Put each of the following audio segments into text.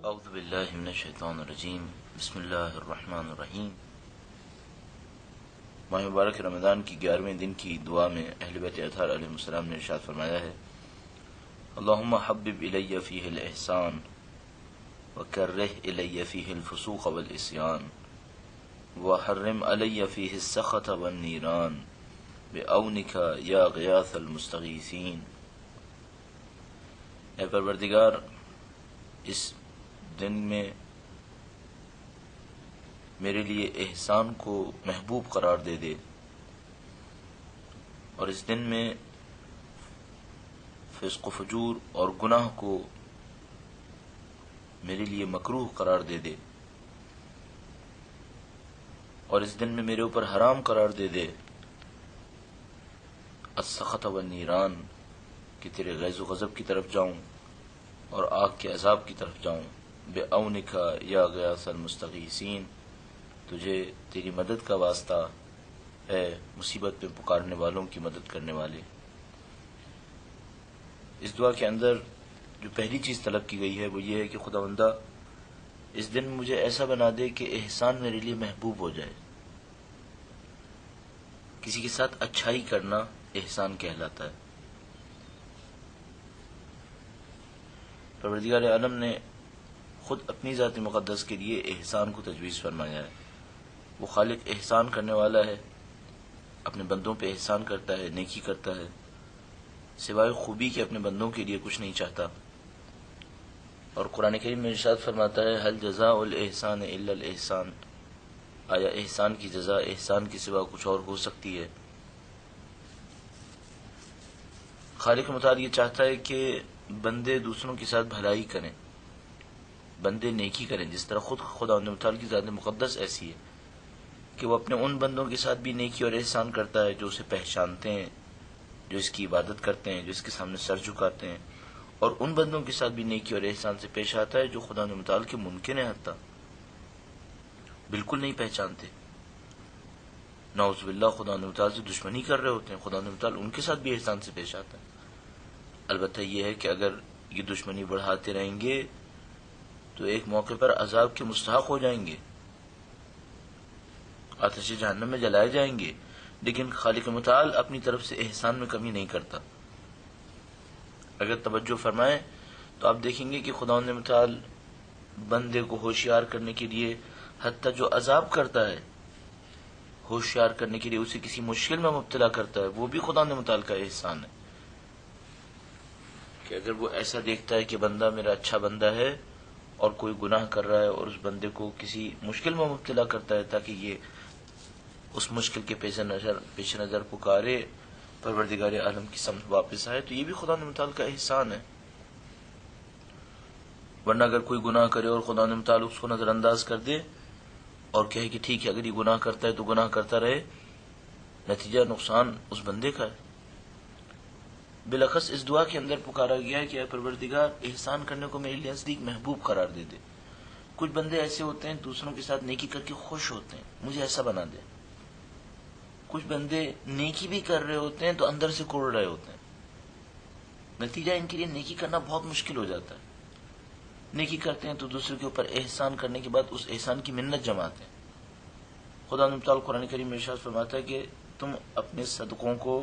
اعوذ باللہ من الشیطان الرجیم بسم اللہ الرحمن الرحیم۔ ماہ مبارک رمضان کی 11ویں دن کی دعا میں اہل بیت اطہار علیہ السلام نے ارشاد فرمایا ہے: اللہم حبب الی فیہ الاحسان وکرہ الی فیہ الفسوق والعصیان وحرم علی فیہ السخط والنیران بعونک یا غیاث المستغیثین۔ اے پروردگار، اس دن میں میرے لیے احسان کو محبوب قرار دے دے، اور اس دن میں فسق و فجور اور گناہ کو میرے لیے مکروہ قرار دے دے، اور اس دن میں میرے اوپر حرام قرار دے دے السخط والنیران، کہ تیرے غیظ و غضب کی طرف جاؤں اور آگ کے عذاب کی طرف جاؤں۔ بعونک یا غیاث المستغیثین، تجھے تیری مدد کا واسطہ ہے مصیبت میں پکارنے والوں کی مدد کرنے والے۔ اس دعا کے اندر جو پہلی چیز طلب کی گئی ہے وہ یہ ہے کہ خداوندہ اس دن مجھے ایسا بنا دے کہ احسان میرے لیے محبوب ہو جائے۔ کسی کے ساتھ اچھائی کرنا احسان کہلاتا ہے۔ پروردگار عالم نے خود اپنی ذات مقدس کے لیے احسان کو تجویز فرمایا ہے۔ وہ خالق احسان کرنے والا ہے، اپنے بندوں پہ احسان کرتا ہے، نیکی کرتا ہے، سوائے خوبی کے اپنے بندوں کے لیے کچھ نہیں چاہتا۔ اور قرآن کریم میں ارشاد فرماتا ہے: هل جزاء الاحسان الا الاحسان، آیا احسان کی جزا احسان کے سوا کچھ اور ہو سکتی ہے؟ خالق متعال یہ چاہتا ہے کہ بندے دوسروں کے ساتھ بھلائی کریں، بندے نیکی کریں، جس طرح خود خدا متعال کی ذات مقدس ایسی ہے کہ وہ اپنے ان بندوں کے ساتھ بھی نیکی اور احسان کرتا ہے جو اسے پہچانتے ہیں، جو اس کی عبادت کرتے ہیں، جو اس کے سامنے سر جھکاتے ہیں، اور ان بندوں کے ساتھ بھی نیکی اور احسان سے پیش آتا ہے جو خدا متعال کے منکر ہیں، حتیٰ بالکل نہیں پہچانتے، نعوذ باللہ خدا متعال سے دشمنی کر رہے ہوتے ہیں، خدا متعال ان کے ساتھ بھی احسان سے پیش آتا ہے۔ البتہ یہ ہے کہ اگر یہ دشمنی بڑھاتے رہیں گے تو ایک موقع پر عذاب کے مستحق ہو جائیں گے، آتش جہنم میں جلائے جائیں گے۔ لیکن خالق متعال اپنی طرف سے احسان میں کمی نہیں کرتا۔ اگر توجہ فرمائیں تو آپ دیکھیں گے کہ خدا متعال بندے کو ہوشیار کرنے کے لیے حتیٰ جو عذاب کرتا ہے، ہوشیار کرنے کے لیے اسے کسی مشکل میں مبتلا کرتا ہے، وہ بھی خدا متعال کا احسان ہے کہ اگر وہ ایسا دیکھتا ہے کہ بندہ میرا اچھا بندہ ہے اور کوئی گناہ کر رہا ہے اور اس بندے کو کسی مشکل میں مبتلا کرتا ہے تاکہ یہ اس مشکل کے پیش نظر پکارے پروردگار عالم کی سمت واپس آئے، تو یہ بھی خدا متعال کا احسان ہے۔ ورنہ اگر کوئی گناہ کرے اور خدا متعال اس کو نظر انداز کر دے اور کہے کہ ٹھیک ہے اگر یہ گناہ کرتا ہے تو گناہ کرتا رہے، نتیجہ نقصان اس بندے کا ہے۔ بالاخص اس دعا کے اندر پکارا گیا ہے کہ اے پروردگار احسان کرنے کو میرے لیے نزدیک محبوب قرار دے دے۔ کچھ بندے ایسے ہوتے ہیں دوسروں کے ساتھ نیکی کر کے خوش ہوتے ہیں، مجھے ایسا بنا دے۔ کچھ بندے نیکی بھی کر رہے ہوتے ہیں تو اندر سے کوڑ رہے ہوتے ہیں، نتیجہ ان کے لیے نیکی کرنا بہت مشکل ہو جاتا ہے۔ نیکی کرتے ہیں تو دوسرے کے اوپر احسان کرنے کے بعد اس احسان کی منت جماتے ہیں۔ خدا تعالیٰ قرآن کریم میں ارشاد فرماتا ہے کہ تم اپنے صدقوں کو،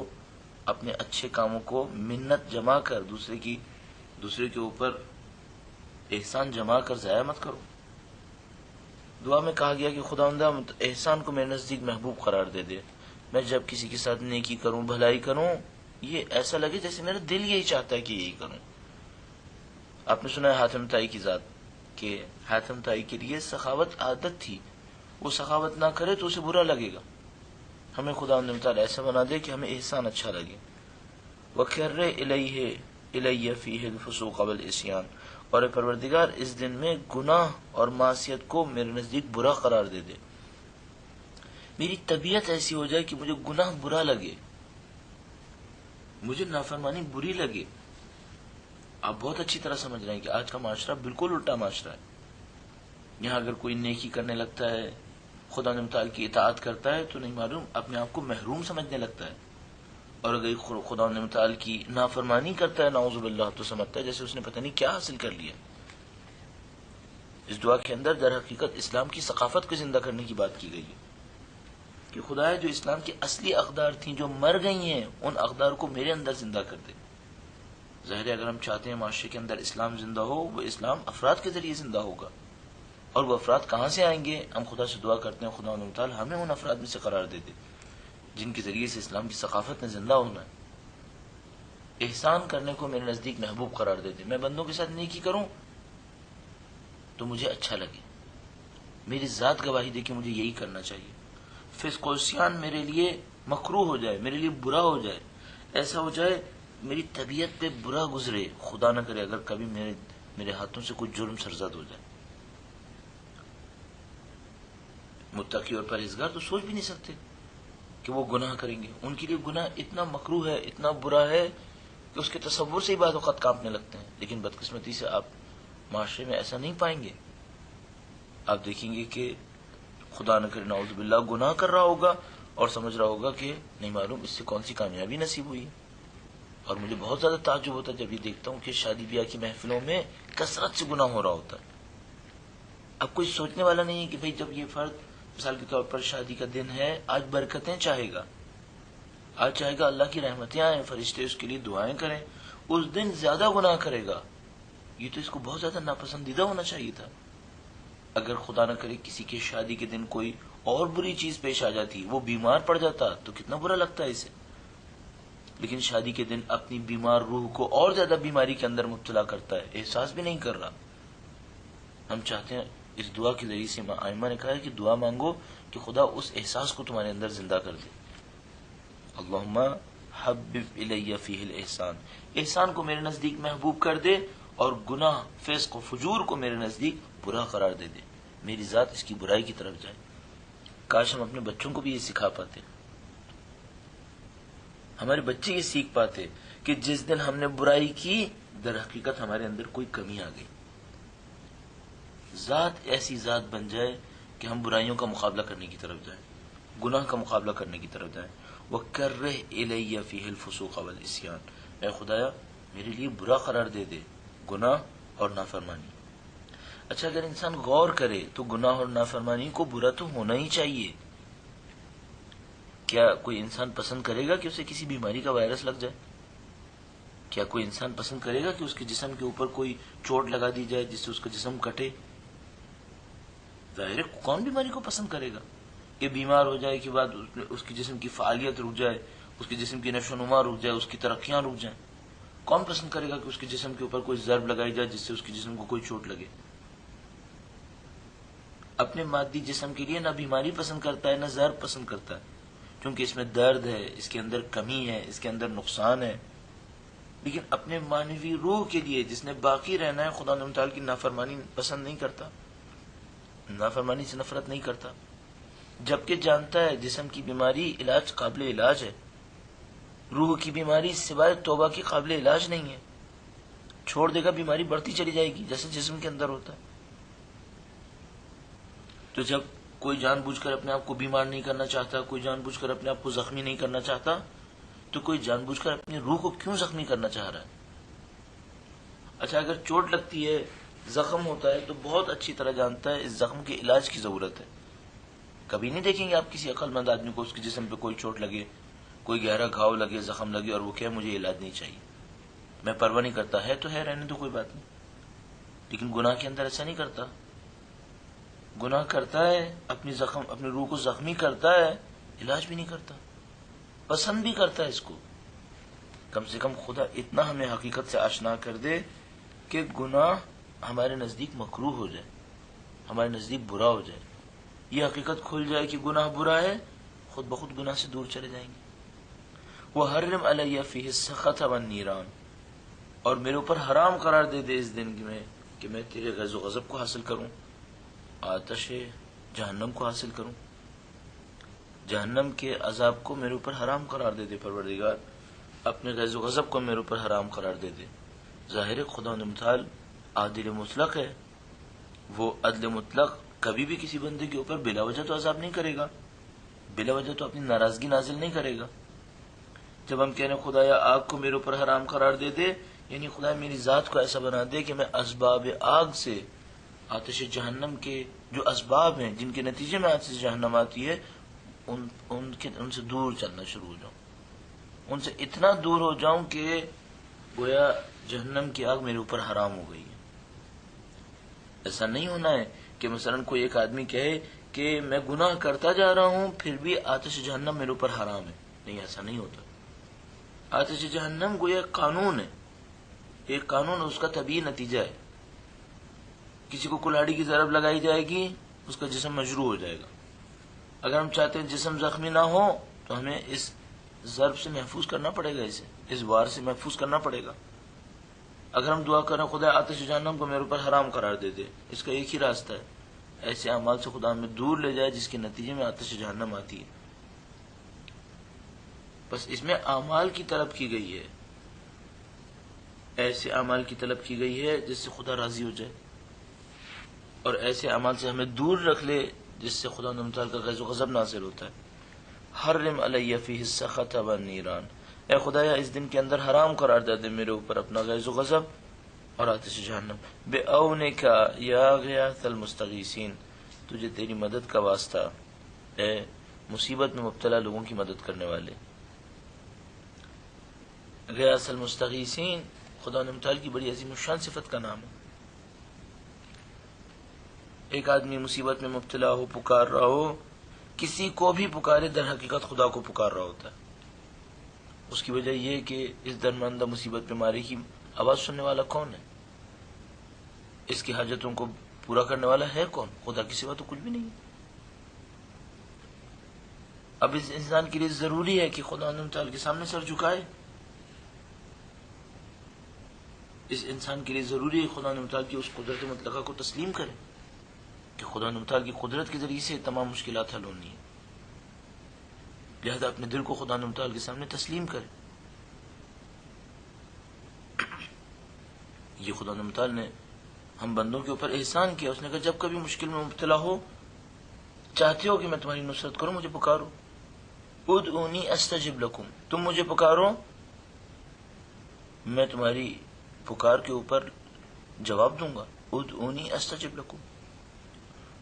اپنے اچھے کاموں کو منت جما کر دوسرے کے اوپر احسان جما کر ضائع مت کرو۔ دعا میں کہا گیا کہ خداوندہ احسان کو میرے نزدیک محبوب قرار دے دے۔ میں جب کسی کے ساتھ نیکی کروں، بھلائی کروں، یہ ایسا لگے جیسے میرا دل یہی چاہتا ہے کہ یہی کروں۔ آپ نے سنا ہے حاتم طائی کی ذات کہ حاتم طائی کے لیے سخاوت عادت تھی، وہ سخاوت نہ کرے تو اسے برا لگے گا۔ ہمیں خدا تعالیٰ ایسا بنا دے کہ ہمیں احسان اچھا لگے۔ وَكَرِّ إِلَيَّ فِيهِ الْفُسُوقَ وَالْعِصْيَانَ، اور اے پروردگار اس دن میں گناہ اور معصیت کو میرے نزدیک برا قرار دے دے۔ میری طبیعت ایسی ہو جائے کہ مجھے گناہ برا لگے، مجھے نافرمانی بری لگے۔ آپ بہت اچھی طرح سمجھ رہے ہیں کہ آج کا معاشرہ بالکل الٹا معاشرہ ہے۔ یہاں اگر کوئی نیکی کرنے لگتا ہے، خدا متعال کی اطاعت کرتا ہے تو نہیں معلوم اپنے آپ کو محروم سمجھنے لگتا ہے، اور اگر خدا متعال کی نافرمانی کرتا ہے نعوذ باللہ تو سمجھتا ہے جیسے اس نے پتہ نہیں کیا حاصل کر لیا۔ اس دعا کے اندر در حقیقت اسلام کی ثقافت کو زندہ کرنے کی بات کی گئی ہے کہ خدایا جو اسلام کی اصلی اقدار تھیں جو مر گئی ہیں ان اقدار کو میرے اندر زندہ کر دے. ظاہر ہے اگر ہم چاہتے ہیں معاشرے کے اندر اسلام زندہ ہو، وہ اسلام افراد کے ذریعے زندہ ہوگا. اور وہ افراد کہاں سے آئیں گے؟ ہم خدا سے دعا کرتے ہیں خدا تعالی ہمیں ان افراد میں سے قرار دے دے جن کے ذریعے سے اسلام کی ثقافت نے زندہ ہونا ہے. احسان کرنے کو میرے نزدیک محبوب قرار دے دے. میں بندوں کے ساتھ نیکی کروں تو مجھے اچھا لگے، میری ذات گواہی دے کہ مجھے یہی کرنا چاہیے. فسق و عصیان میرے لیے مکروہ ہو جائے، میرے لیے برا ہو جائے، ایسا ہو جائے میری طبیعت پہ برا گزرے، خدا نہ کرے اگر کبھی میرے ہاتھوں سے کوئی جرم سرزد ہو جائے. متقی اور پرہیزگار تو سوچ بھی نہیں سکتے کہ وہ گناہ کریں گے. ان کے لیے گناہ اتنا مکروہ ہے، اتنا برا ہے کہ اس کے تصور سے ہی بعض اوقات کانپنے لگتے ہیں. لیکن بدقسمتی سے آپ معاشرے میں ایسا نہیں پائیں گے. آپ دیکھیں گے کہ خدا نہ کرے نعوذ باللہ گناہ کر رہا ہوگا اور سمجھ رہا ہوگا کہ نہیں معلوم اس سے کون سی کامیابی نصیب ہوئی. اور مجھے بہت زیادہ تعجب ہوتا ہے جب یہ دیکھتا ہوں کہ شادی بیاہ کی محفلوں میں کثرت سے گناہ ہو رہا ہوتا ہے. اب کوئی سوچنے والا نہیں ہے کہ بھئی جب یہ فرد مثال کے طور پر شادی کا دن ہے، آج برکتیں چاہے گا، آج چاہے گا اللہ کی رحمتیں آئیں، فرشتے اس کے لیے دعائیں کریں، اس دن زیادہ گناہ کرے گا. یہ تو اس کو بہت زیادہ ناپسندیدہ ہونا چاہیے تھا. اگر خدا نہ کرے کسی کے شادی کے دن کوئی اور بری چیز پیش آ جاتی، وہ بیمار پڑ جاتا تو کتنا برا لگتا ہے اسے. لیکن شادی کے دن اپنی بیمار روح کو اور زیادہ بیماری کے اندر مبتلا کرتا ہے، احساس بھی نہیں کر رہا. ہم چاہتے ہیں اس دعا کے ذریعے سے آئمہ نے کہا ہے کہ دعا مانگو کہ خدا اس احساس کو تمہارے اندر زندہ کر دے. اللہم حبب الی فیہ الاحسان، احسان کو میرے نزدیک محبوب کر دے اور گناہ فسق و فجور کو میرے نزدیک برا قرار دے دے، میری ذات اس کی برائی کی طرف جائے. کاش ہم اپنے بچوں کو بھی یہ سکھا پاتے، ہمارے بچے یہ سیکھ پاتے کہ جس دن ہم نے برائی کی در حقیقت ہمارے اندر کوئی کمی آ گئی. ذات ایسی ذات بن جائے کہ ہم برائیوں کا مقابلہ کرنے کی طرف جائیں، گناہ کا مقابلہ کرنے کی طرف جائیں. وَكَرِّهْ إِلَيَّ فِيهِ الْفُسُوقَ وَالْعِصْيَانَ، اے خدایا میرے لیے برا قرار دے دے گناہ اور نافرمانی. اچھا اگر انسان غور کرے تو گناہ اور نافرمانی کو برا تو ہونا ہی چاہیے. کیا کوئی انسان پسند کرے گا کہ اسے کسی بیماری کا وائرس لگ جائے؟ کیا کوئی انسان پسند کرے گا کہ اس کے جسم کے اوپر کوئی چوٹ لگا دی جائے جس سے اس کا جسم کٹے؟ ظاہر کون بیماری کو پسند کرے گا کہ بیمار ہو جائے کے بعد اس کی جسم کی فعالیت رک جائے، اس کے جسم کی نشو و نما رک جائے، اس کی ترقیاں رک جائیں؟ کون پسند کرے گا کہ اس کے جسم کے اوپر کوئی ضرب لگائی جائے جس سے اس کے جسم کو کوئی چوٹ لگے؟ اپنے مادی جسم کے لیے نہ بیماری پسند کرتا ہے نہ ضرب پسند کرتا ہے، کیونکہ اس میں درد ہے، اس کے اندر کمی ہے، اس کے اندر نقصان ہے. لیکن اپنے معنوی روح کے لیے جس نے باقی رہنا ہے، خدا تعالی کی نافرمانی پسند نہیں کرتا، نافرمانی سے نفرت نہیں کرتا، جبکہ جانتا ہے جسم کی بیماری علاج قابل علاج ہے، روح کی بیماری سوائے توبہ کی قابل علاج نہیں ہے. چھوڑ دے گا بیماری بڑھتی چلی جائے گی جیسے جسم کے اندر ہوتا ہے. تو جب کوئی جان بوجھ کر اپنے آپ کو بیمار نہیں کرنا چاہتا، کوئی جان بوجھ کر اپنے آپ کو زخمی نہیں کرنا چاہتا، تو کوئی جان بوجھ کر اپنی روح کو کیوں زخمی کرنا چاہ رہا ہے؟ اچھا اگر چوٹ لگتی ہے، زخم ہوتا ہے، تو بہت اچھی طرح جانتا ہے اس زخم کے علاج کی ضرورت ہے. کبھی نہیں دیکھیں گے آپ کسی عقل مند آدمی کو اس کے جسم پہ کوئی چوٹ لگے، کوئی گہرا گھاؤ لگے، زخم لگے اور وہ کہے مجھے علاج نہیں چاہیے، میں پرواہ نہیں کرتا، ہے تو ہے، رہنے تو کوئی بات نہیں. لیکن گناہ کے اندر ایسا نہیں کرتا. گناہ کرتا ہے، اپنی روح کو زخمی کرتا ہے، علاج بھی نہیں کرتا، پسند بھی کرتا ہے اس کو. کم سے کم خدا اتنا ہمیں حقیقت سے آشنا کر دے کہ گناہ ہمارے نزدیک مکروہ ہو جائے، ہمارے نزدیک برا ہو جائے. یہ حقیقت کھل جائے کہ گناہ برا ہے، خود بخود گناہ سے دور چلے جائیں گے. وَحَرِّمْ عَلَيَّ فِيهِ السَّخَطَ وَالنِّيرَانَ، اور میرے اوپر حرام قرار دے دے اس دن میں کہ میں تیرے غیظ و غضب کو حاصل کروں، آتش جہنم کو حاصل کروں. جہنم کے عذاب کو میرے اوپر حرام قرار دے دے پروردگار، اپنے غیظ و غضب کو میرے اوپر حرام قرار دے دے. ظاہر خدا متعال عادل مطلق ہے، وہ عدل مطلق کبھی بھی کسی بندے کے اوپر بلا وجہ تو عذاب نہیں کرے گا، بلا وجہ تو اپنی ناراضگی نازل نہیں کرے گا. جب ہم کہنے خدایا آگ کو میرے اوپر حرام قرار دے دے، یعنی خدا میری ذات کو ایسا بنا دے کہ میں اسباب آگ سے آتش جہنم کے جو اسباب ہیں جن کے نتیجے میں آتش جہنم آتی ہے ان سے دور چلنا شروع ہو جاؤں، ان سے اتنا دور ہو جاؤں کہ گویا جہنم کی آگ میرے اوپر حرام ہو گئی ہے۔ ایسا نہیں ہونا ہے کہ مثلا کوئی ایک آدمی کہے کہ میں گناہ کرتا جا رہا ہوں پھر بھی آتش جہنم میرے اوپر حرام ہے، نہیں، ایسا نہیں ہوتا۔ آتش جہنم گویا قانون ہے، ایک قانون، اس کا طبیعی نتیجہ ہے۔ کسی کو کلاڑی کی ضرب لگائی جائے گی، اس کا جسم مجروح ہو جائے گا۔ اگر ہم چاہتے ہیں جسم زخمی نہ ہو تو ہمیں اس ضرب سے محفوظ کرنا پڑے گا، اسے اس وار سے محفوظ کرنا پڑے گا۔ اگر ہم دعا کریں خدا آتش جہنم کو میرے اوپر حرام قرار دے دے، اس کا ایک ہی راستہ ہے، ایسے اعمال سے خدا ہمیں دور لے جائے جس کے نتیجے میں آتش جہنم آتی ہے۔ بس اس میں اعمال کی طلب کی گئی ہے، ایسے اعمال کی طلب کی گئی ہے جس سے خدا راضی ہو جائے، اور ایسے اعمال سے ہمیں دور رکھ لے جس سے خدا تعالیٰ کا غضب و غضب نازل ہوتا ہے۔ حرم علی فیہ السخط والنیران، اے خدایا اس دن کے اندر حرام قرار دے دے میرے اوپر اپنا غیظ و غضب اور آتش جہنم۔ بعونک یا غیاث المستغیثین، تجھے تیری مدد کا واسطہ اے مصیبت میں مبتلا لوگوں کی مدد کرنے والے۔ غیاث المستغیثین خدا تعالیٰ کی بڑی عظیم الشان صفت کا نام ہے۔ ایک آدمی مصیبت میں مبتلا ہو، پکار رہا ہو، کسی کو بھی پکارے، در حقیقت خدا کو پکار رہا ہوتا ہے۔ اس کی وجہ یہ کہ اس درماندہ مصیبت بیماری کی آواز سننے والا کون ہے، اس کی حاجتوں کو پورا کرنے والا ہے کون؟ خدا کی سوا تو کچھ بھی نہیں ہے۔ اب اس انسان کے لیے ضروری ہے کہ خدا تعالیٰ کے سامنے سر جھکائے، اس انسان کے لیے ضروری ہے خدا تعالیٰ کی اس قدرت مطلقہ کو تسلیم کرے کہ خدا تعالیٰ کی قدرت کے ذریعے سے تمام مشکلات حل ہونی ہے، لہذا اپنے دل کو خدا تعالیٰ کے سامنے تسلیم کرے۔ یہ خدا تعالیٰ نے ہم بندوں کے اوپر احسان کیا، اس نے کہا جب کبھی مشکل میں مبتلا ہو، چاہتے ہو کہ میں تمہاری نصرت کروں، مجھے پکارو، ادعونی استجب لکم، تم مجھے پکارو میں تمہاری پکار کے اوپر جواب دوں گا۔ ادعونی استجب لکم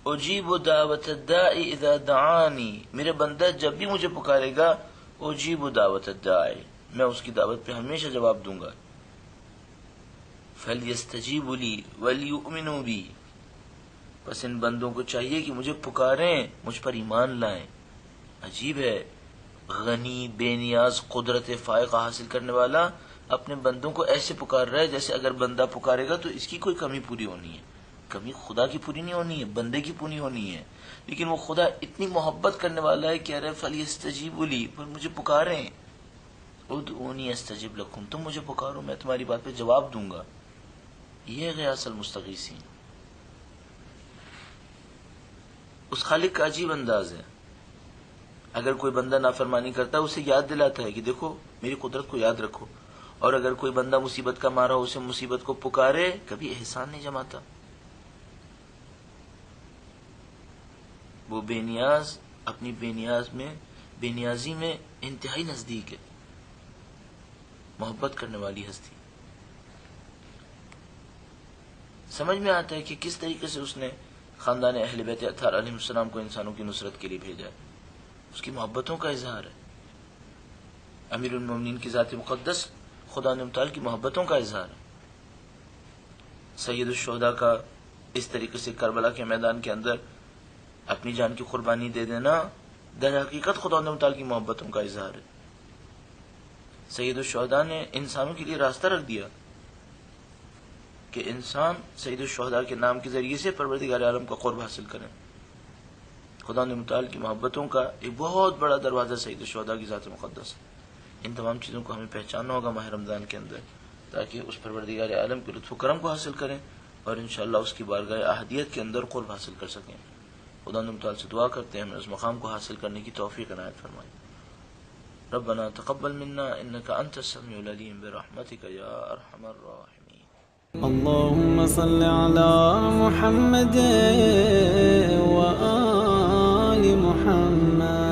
اجیب دعوت الداعی اذا دعانی، میرے بندہ جب بھی مجھے پکارے گا، اجیب دعوت الداعی، میں اس کی دعوت پہ ہمیشہ جواب دوں گا۔ فلیستجیبوا لی ولیؤمنوا بی، پس ان بندوں کو چاہیے کہ مجھے پکاریں، مجھ پر ایمان لائیں۔ عجیب ہے، غنی، بے نیاز، قدرت فائقہ حاصل کرنے والا اپنے بندوں کو ایسے پکار رہا ہے جیسے اگر بندہ پکارے گا تو اس کی کوئی کمی پوری ہونی ہے۔ کمی خدا کی پوری نہیں ہونی ہے، بندے کی پوری ہونی ہے، لیکن وہ خدا اتنی محبت کرنے والا ہے کہ ارے فلیستجیبوا لی، پر مجھے پکاریں، ادعونی استجب لکم، تم مجھے پکارو میں تمہاری بات پہ جواب دوں گا۔ یہ غیاث المستغیثین، اس خالق کا عجیب انداز ہے۔ اگر کوئی بندہ نافرمانی کرتا ہے اسے یاد دلاتا ہے کہ دیکھو میری قدرت کو یاد رکھو، اور اگر کوئی بندہ مصیبت کا مارا اسے مصیبت کو پکارے، کبھی احسان نہیں جماتا۔ وہ بے نیاز اپنی بے نیازی میں انتہائی نزدیک ہے، محبت کرنے والی ہستی۔ سمجھ میں آتا ہے کہ کس طریقے سے اس نے خاندان اہل بیت اطہار علیہ السلام کو انسانوں کی نصرت کے لیے بھیجا ہے، اس کی محبتوں کا اظہار ہے۔ امیر المومنین کی ذات مقدس خدا تعالیٰ کی محبتوں کا اظہار ہے۔ سید الشہداء کا اس طریقے سے کربلا کے میدان کے اندر اپنی جان کی قربانی دے دینا در حقیقت خدا تعالیٰ کی محبتوں کا اظہار ہے۔ سید الشہداء نے انسانوں کے لیے راستہ رکھ دیا کہ انسان سید الشہداء کے نام کے ذریعے سے پروردگار عالم کا قرب حاصل کریں۔ خدا تعالیٰ کی محبتوں کا ایک بہت بڑا دروازہ سید الشہداء کی ذات مقدس ہے۔ ان تمام چیزوں کو ہمیں پہچاننا ہوگا ماہ رمضان کے اندر، تاکہ اس پروردگار عالم کے لطف و کرم کو حاصل کریں اور انشاءاللہ اس کی بارگاہ احدیت کے اندر قرب حاصل کر سکیں۔ خدا تعالیٰ سے دعا کرتے ہیں ہمیں اس مقام کو حاصل کرنے کی توفیق عنایت فرمائے۔ ربنا تقبل منا انك انت السميع العليم برحمتك يا ارحم الراحمين۔ اللهم صل على محمد وآل محمد۔